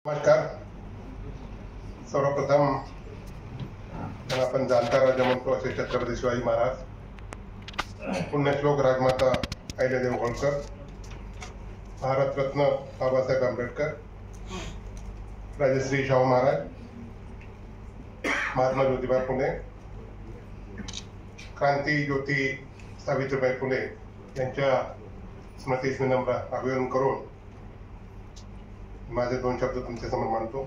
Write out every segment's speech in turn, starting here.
नमस्कार. सर्वप्रथम आपण जाणता राजा म्हणतो असे छत्रपती शिवाजी महाराज, पुण्यश्लोक राजमाता अहिल्यादेवी होळकर, भारतरत्न बाबासाहेब आंबेडकर, राजश्री शाहू महाराज, महात्मा ज्योतिबा फुले, क्रांती ज्योती सावित्रीबाई फुले यांच्या स्मृतीस विनम्र अभिवादन करून माझे दोन शब्द तुमच्या समोर मांडतो.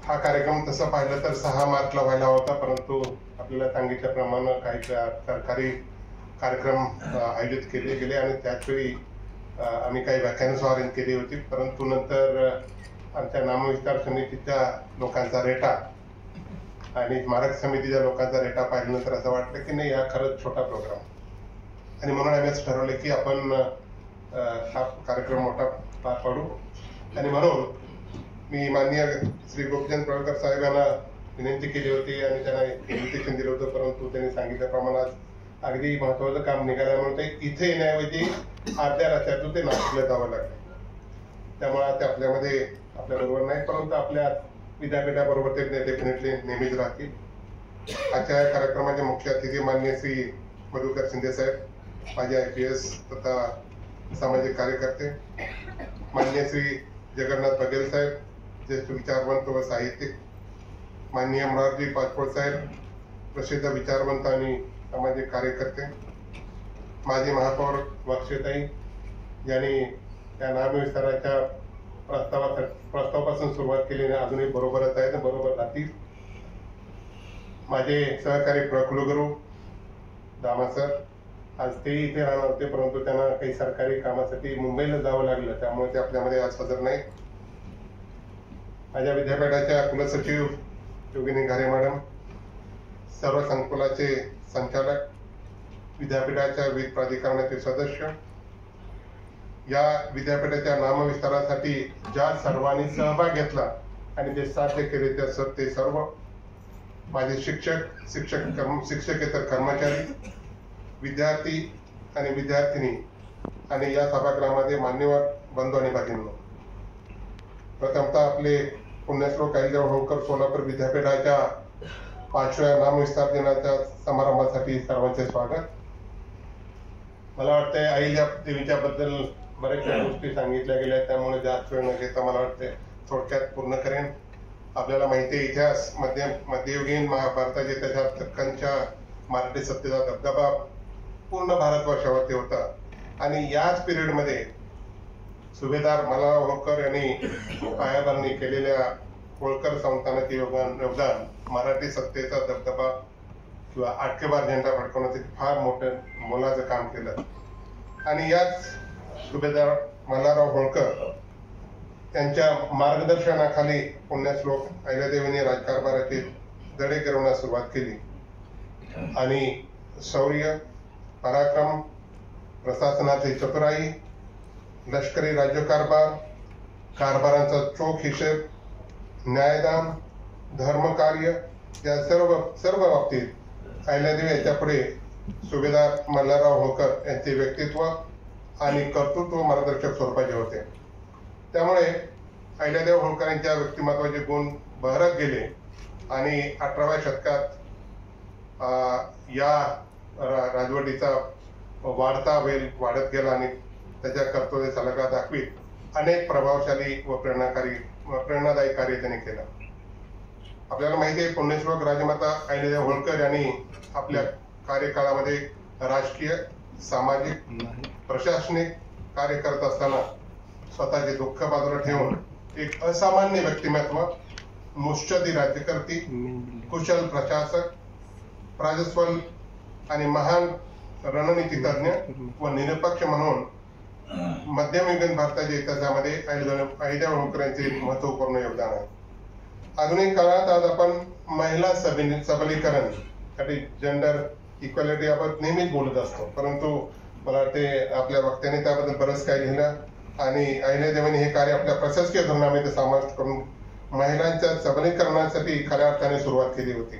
हा कार्यक्रम तसं पाहिलं तर 6 मार्चला व्हायला होता, परंतु आपल्याला सांगितल्याप्रमाणे काही सरकारी कार्यक्रम आयोजित केले गेले आणि त्याचवेळी आम्ही काही व्याख्यान स्वारी केली होती. परंतु नंतर आमच्या नामविस्तार समितीच्या लोकांचा रेटा आणि स्मारक समितीच्या लोकांचा रेटा पाहिल्यानंतर असं वाटलं की नाही, हा खरंच छोटा प्रोग्राम, आणि म्हणून आम्ही असं ठरवलं की आपण हा कार्यक्रम मोठा पार पाडू. आणि म्हणून मी माननीय श्री गोपीचंद पडळकर साहेबांना विनंती केली होती आणि त्यांना इन्व्हिटेशन दिलं होतं, परंतु त्यांनी सांगितल्याप्रमाणे अगदी महत्वाचं काम निघाल्यामुळे ते इथे येण्याऐवजी अर्ध्या रस्त्यातून ते नाशिकला जावं लागलं. त्यामुळे ते आपल्याबरोबर नाही, परंतु आपल्या विद्यापीठाबरोबर ते डेफिनेटली नेहमीच राहतील. आजच्या कार्यक्रमाचे मुख्य अतिथी माननीय श्री मधुकर शिंदे साहेब, माझे IPS तथा सामाजिक कार्यकर्ते, माननीय श्री जगन्नाथ बघेल साहेब, ज्येष्ठ विचारवंत व साहित्यिक, माननीय मोरारजी पाचपोळ साहेब, प्रसिद्ध विचारवंत आणि सामाजिक कार्यकर्ते, माजी महापौर वर्षेताई यांनी या नामविस्ताराच्या प्रस्तावापासून सुरुवात केली, अजूनही बरोबरच आहे, बरोबर राहतील. माझे सहकारी कुलगुरू दामा सर, आज ते इथे राहणार होते, परंतु त्यांना काही सरकारी कामासाठी मुंबईला जावं लागलं, त्यामुळे ते आपल्यामध्ये आज हजर नाही. माझ्या विद्यापीठाच्या कुलसचिव योगिनी घारे मॅडम, सर्व संकुलाचे संचालक, विद्यापीठाच्या विविध प्राधिकरणाचे सदस्य, या विद्यापीठाच्या नामविस्तारासाठी ज्या सर्वांनी सहभाग घेतला आणि ते साध्य केले ते सर्व, माझे शिक्षकेतर कर्मचारी, विद्यार्थी आणि विद्यार्थिनी आणि या सभागृहामध्ये मान्यवर बंधू आणि भगिनींनो, प्रथमतः आपले पुण्यश्लोक अहिल्यादेवी होळकर सोलापूर विद्यापीठाच्या 5व्या नामविस्तार दिनाच्या समारंभासाठी सर्वांचे स्वागत. मला वाटतंय अहिल्या देवीच्या बद्दल बऱ्याचशा गोष्टी सांगितल्या गेल्या, त्यामुळे जास्त वेळ न घेता मला वाटते थोडक्यात पूर्ण करेन. आपल्याला माहिती आहे, इतिहास मध्ययुगीन महाभारताचे त्याच्या दख्खनच्या मराठी सत्तेचा दबदबा पूर्ण भारतवर्षावरती होता, आणि याच पिरियडमध्ये सुभेदार मल्हारराव होळकर यांनी पायाभरणी केलेल्या होळकर संस्थानाचे योगदान मराठी सत्तेचा दबदबा किंवा आटकेबार झेंडा फडकवण्यासाठी फार मोठं मोलाचं काम केलं. आणि याच सुभेदार मल्हारराव होळकर त्यांच्या मार्गदर्शनाखाली पुण्यश्लोक अहिल्यादेवीने राजकारभाराचे धडे गिरवण्यास सुरुवात केली आणि शौर्य, पराक्रम, प्रशासनाची चतुराई, लष्करी राज्यकारभार, कारभारांचा चोख हिशेब, न्यायदान, धर्मकार्य या सर्व बाबतीत अहिल्यादेवी यांच्यापुढे सुभेदार मल्हारराव होळकर यांचे व्यक्तित्व आणि कर्तृत्व मार्गदर्शक स्वरूपाचे होते. त्यामुळे अहिल्यादेवी होळकर यांच्या व्यक्तिमत्वाचे गुण बहरत गेले आणि 18व्या शतकात या राजवटीचा वाढता वेल वाढत गेला आणि त्याच्या कर्तव्य सलगा दाखवीत अनेक प्रभावशाली व प्रेरणादायी कार्य त्यांनी केलं. आपल्याला माहिती आहे, पुण्यश्लोक राजमाता अहिल्यादेवी होळकर यांनी आपल्या कार्यकाळामध्ये राजकीय, सामाजिक, प्रशासनिक कार्य करत असताना स्वतःचे दुःख बाजूला ठेवून एक असामान्य व्यक्तिमत्व, मुत्सद्दी राज्यकर्ती, कुशल प्रशासक, प्राजस्वल आणि महान रणनीतिज्ञ व निरपक्ष म्हणून मध्यमयुगीन भारताच्या इतिहासामध्ये अहिल्यादेवी होळकर यांचे महत्वपूर्ण योगदान आहे. आधुनिक काळात आज आपण महिला सबलीकरण, जेंडर इक्वॅलिटी आपण नेहमीच बोलत असतो, परंतु मला वाटते आपल्या वक्त्याने त्याबद्दल बरंच काही लिहिलं आणि अहिल्यादेवीने हे कार्य आपल्या प्रशासकीय धोरणामध्ये समाविष्ट करून महिलांच्या सबलीकरणासाठी खऱ्या अर्थाने सुरुवात केली होती.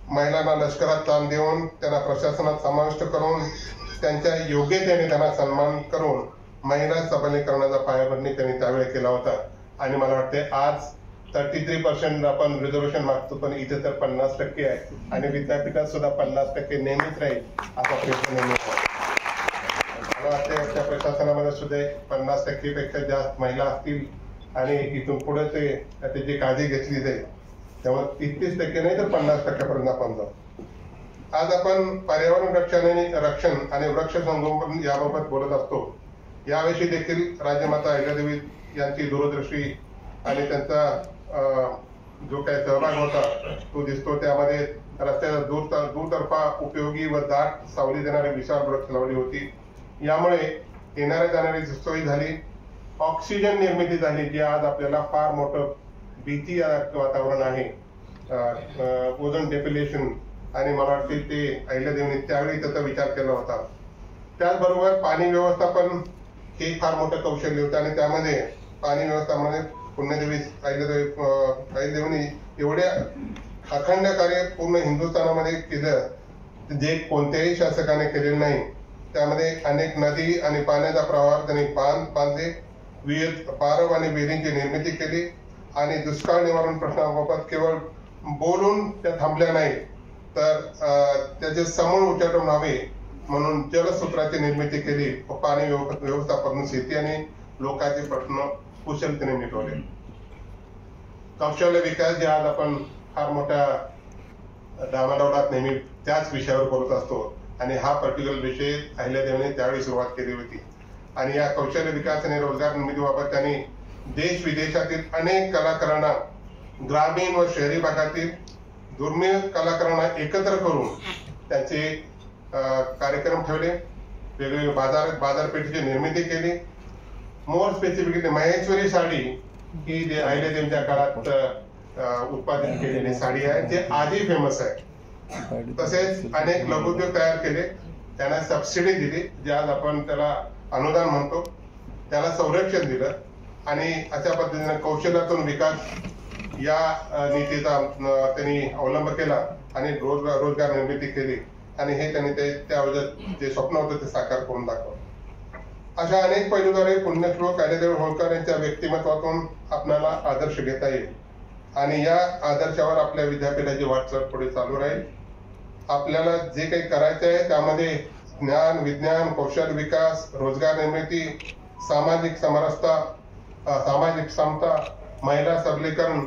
महिलांना लष्करात स्थान देऊन त्यांना प्रशासनात समाविष्ट करून त्यांच्या योग्यतेने त्यांना सन्मान करून महिला सबलीकरणाचा पायाभरणी त्यांनी त्यावेळी केला होता. आणि मला वाटते आज 33% आपण रिझर्वेशन मागतो, पण इथे तर 50% आहे आणि विद्यापीठात सुद्धा 50% नेहमीच राहील असा प्रश्न नेहमी. मला वाटते त्या प्रशासनामध्ये सुद्धा 50% पेक्षा जास्त महिला असतील आणि इथून पुढे ते त्याची काळजी घेतली जाईल. त्यामुळे 33% नाही तर 50% पर्यंत आपण जाऊ. आज आपण पर्यावरण रक्षण आणि वृक्ष संगोपन याबाबत बोलत असतो. याविषयी देखील राजमाता अहिल्यादेवी यांची दूरदृष्टी आणि त्यांचा जो काही सहभाग होता तो दिसतो. त्यामध्ये रस्त्याच्या दुतर्फा उपयोगी व दाट सावली देणारी विशाल वृक्ष लावली होती. यामुळे येणाऱ्या जाणारी सोय झाली, ऑक्सिजन निर्मिती झाली, जी आज आपल्याला फार मोठं भीती वातावरण आहे, ओझोन डेप्युलेशन. आणि मला वाटते ते अहिल्यादेवीने त्यावेळी त्याचा विचार केला होता. त्याचबरोबर पाणी व्यवस्थापन हे फार मोठं कौशल्य होतं आणि त्यामध्ये पाणी व्यवस्थापनामध्ये पुण्यदेवी अहिल्यादेवीने एवढ्या अखंड कार्य पूर्ण हिंदुस्थानामध्ये केलं जे कोणत्याही शासकाने केलेलं नाही. त्यामध्ये अनेक नदी आणि पाण्याचा प्रवाह त्यांनी बांधले, विहीर पारव आणि विहिरींची निर्मिती केली आणि दुष्काळ निवारण प्रश्नाबाबत केवळ बोलून त्या थांबल्या नाही तर त्याचे समूळ उच्चाटन व्हावे म्हणून जलसूत्राची निर्मिती केली. पाणी व्यवस्थापन, शेती आणि लोकांचे प्रश्न कुशलतेने मिटवले. कौशल्य विकास जे आज आपण फार मोठ्या डामाडौलात नेहमी त्याच विषयावर बोलत असतो आणि हा पर्टिक्युलर विषय अहिल्यादेवीने त्यावेळी सुरुवात केली होती. आणि या कौशल्य विकास आणि रोजगार निर्मितीबाबत त्यांनी देश विदेशातील अनेक कलाकारांना, ग्रामीण व शहरी भागातील दुर्मिळ कलाकारांना एकत्र करून त्यांचे कार्यक्रम ठेवले, वेगवेगळे बाजारपेठेची निर्मिती केली. मोर स्पेसिफिकली महेश्वरी साडी ही जे अहिल्यादेवीच्या काळात उत्पादित केलेली साडी आहे, जे आजही फेमस आहे. तसेच अनेक लघुउद्योग तयार केले, त्यांना सबसिडी दिली, जे आज आपण त्याला अनुदान म्हणतो, त्याला संरक्षण दिलं आणि अशा पद्धतीने कौशल्यातून विकास या नीतीचा त्यांनी अवलंब केला आणि रोजगार निर्मिती केली आणि हे त्यांनी त्यावेळेस जे स्वप्न होतं ते साकार करून दाखवलं. अशा अनेक पैलूद्वारे पुण्यश्लोक अहिल्यादेवी होळकर यांच्या व्यक्तिमत्वातून आपल्याला आदर्श घेता येईल आणि या आदर्शावर आपल्या विद्यापीठाची वाटचाल पुढे चालू राहील. आपल्याला जे काही करायचे आहे त्यामध्ये ज्ञान, विज्ञान, कौशल्य विकास, रोजगार निर्मिती, सामाजिक समरसता, सामाजिक समता, महिला सबलीकरण,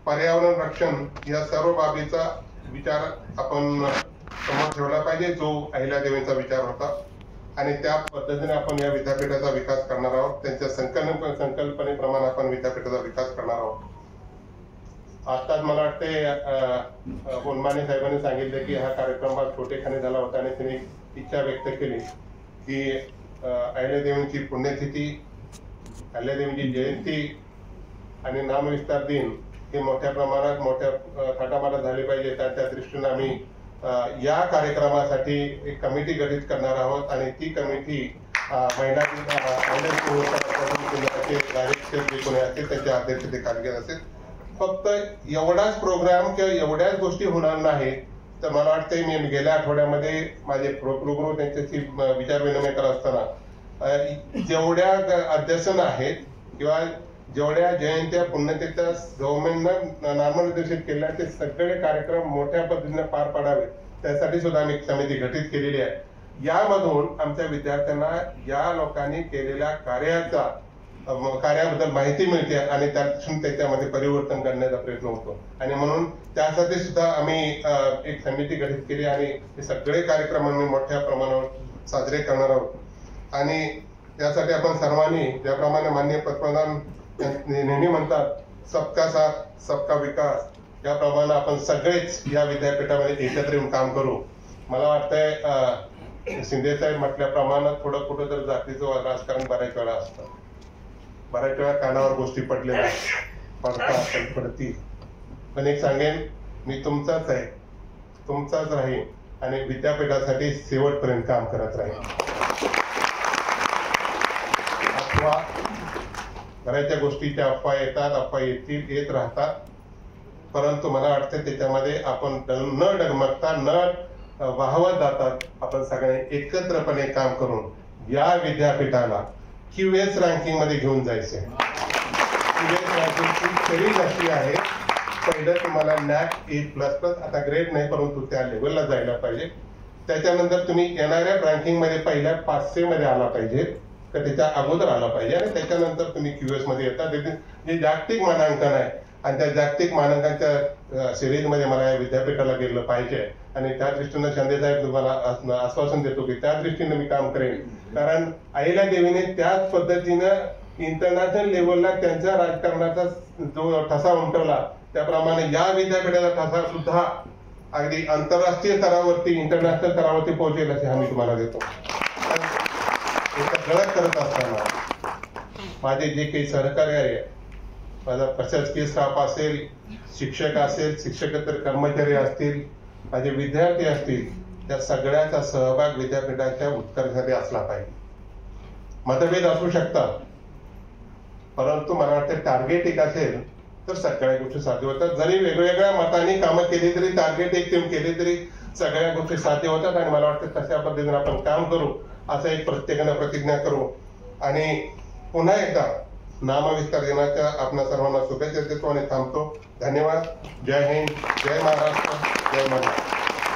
पर्यावरण रक्षण या सर्व बाबीचा विचार आपण समोर ठेवला पाहिजे, जो अहिल्यादेवींचा विचार होता. आणि त्या पद्धतीने आपण या विद्यापीठाचा विकास करणार आहोत. त्यांच्या संकल्पनेप्रमाणे आपण विद्यापीठाचा विकास करणार आहोत. आताच मला वाटते बोनमाने साहेबांनी सांगितले की हा कार्यक्रम फार छोटेखानी झाला होता आणि त्यांनी इच्छा व्यक्त केली की अहिल्यादेवींची पुण्यतिथी, अहिल्यादेवींची जयंती आणि नामविस्तार दिन हे मोठ्या प्रमाणात मोठ्या थाटामाटात झाले पाहिजे. त्या दृष्टीने आम्ही या कार्यक्रमासाठी एक कमिटी गठीत करणार आहोत आणि ती कमिटी महिला त्यांच्या अध्यक्षतेखाली असेल. फक्त एवढाच प्रोग्राम किंवा एवढ्याच गोष्टी होणार नाही तर मला वाटतंय मी गेल्या आठवड्यामध्ये माझे प्रोग्राम त्यांच्याशी विचार विनिमय करत असताना जेवढ्या अध्यासन आहेत किंवा जेवढ्या जयंत्या पुण्यतिथ्या गव्हर्नमेंटनं नामनिर्देशित केल्या ते सगळे कार्यक्रम मोठ्या पद्धतीने पार पाडावे त्यासाठी सुद्धा आम्ही समिती गठीत केलेली आहे. यामधून आमच्या विद्यार्थ्यांना या लोकांनी केलेल्या कार्याबद्दल माहिती मिळते आणि त्याच्यामध्ये परिवर्तन करण्याचा प्रयत्न होतो. आणि म्हणून त्यासाठी सुद्धा आम्ही एक समिती गठीत केली आणि हे सगळे कार्यक्रम आम्ही मोठ्या प्रमाणावर साजरे करणार आहोत. आणि त्यासाठी आपण सर्वांनी ज्याप्रमाणे माननीय पंतप्रधान नेहमी म्हणतात सबका साथ सबका विकास, त्याप्रमाणे आपण सगळेच या विद्यापीठामध्ये एकत्र येऊन काम करू. मला वाटतंय शिंदे साहेब म्हटल्याप्रमाणे थोडं कुठं तर जातीचं राजकारण बऱ्याच वेळा असतं, बऱ्याच वेळा कानावर गोष्टी पडलेल्या पडतील. पण एक सांगेन, मी तुमचाच आहे, तुमचाच राहील आणि विद्यापीठासाठी शेवटपर्यंत काम करत राहील. अफवा बऱ्याचशा गोष्टीच्या अफवा येतात, अफवा येत राहतात, परंतु मला वाटतं त्याच्यामध्ये आपण न डगमगता न वाहवत जातात आपण सगळे एकत्रपणे काम करून या विद्यापीठाला QS रँकिंग मध्ये घेऊन जायचंय. QS रँकिंगची सिरीज अशी आहे, पहिलं तुम्हाला NAAC A++, आता ग्रेड नाही परंतु त्या लेवलला जायला पाहिजे. त्याच्यानंतर तुम्ही येणाऱ्या रँकिंग मध्ये पहिल्या 500 मध्ये आला पाहिजे, तर त्याच्या अगोदर आला पाहिजे, आणि त्याच्यानंतर तुम्ही QS मध्ये येता. जे जागतिक मानांकन आहे आणि त्या जागतिक मानांकनाच्या सिरीज मध्ये मला या विद्यापीठाला गेलं पाहिजे, आणि त्या दृष्टीनं शिंदे साहेब तुम्हाला आश्वासन देतो की त्या दृष्टीने मी काम करेन. कारण अहिल्यादेवीने त्याच पद्धतीनं इंटरनॅशनल लेवलला त्यांच्या राजकारणाचा जो ठसा उमटवला, त्याप्रमाणे या विद्यापीठाचा ठसा सुद्धा अगदी आंतरराष्ट्रीय स्तरावरती, इंटरनॅशनल स्तरावरती पोहोचेल अशी हमी तुम्हाला देतो. हे सगळं करत असताना माझे जे काही सहकार्य आहे, माझा प्रशासकीय स्टाफ असेल, शिक्षक असेल, शिक्षकेतर कर्मचारी असतील, माझे विद्यार्थी असतील, त्या सगळ्याचा सहभाग विद्यापीठाच्या उत्कर्षासाठी असला पाहिजे. मतभेद असू शकतात, परंतु मला वाटतं टार्गेट एक असेल तर सगळ्या गोष्टी साध्य होतात. जरी वेगवेगळ्या मतांनी कामं केली तरी, टार्गेट एक केले तरी सगळ्या गोष्टी साध्य होतात. आणि मला वाटतं तशा पद्धतीने आपण काम करू, असं एक प्रत्येकानं प्रतिज्ञा करू. आणि पुन्हा एकदा नामविस्तार दिनाच्या आपल्या सर्वांना शुभेच्छा देतो आणि थांबतो. धन्यवाद. जय हिंद, जय महाराष्ट्र, जय महाराष्ट्र.